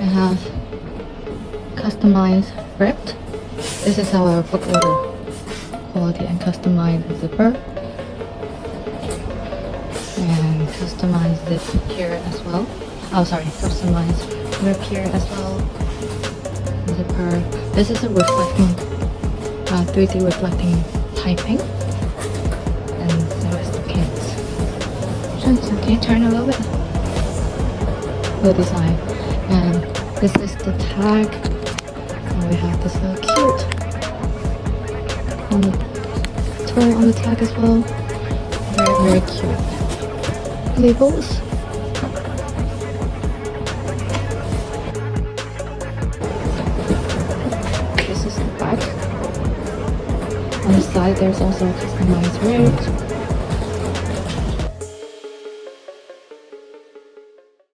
I have customized ripped. This is our book order quality and customized zipper. And customized zip here as well. Oh, sorry, customized rip here as well. Zipper. This is a reflecting, 3D reflecting typing. And the rest of kids. Okay, turn a little bit. The design. And this is the tag. And we have this little cute on the toy on the tag as well. Very, very cute. Labels. This is the back. On the side, there's also a customized rib.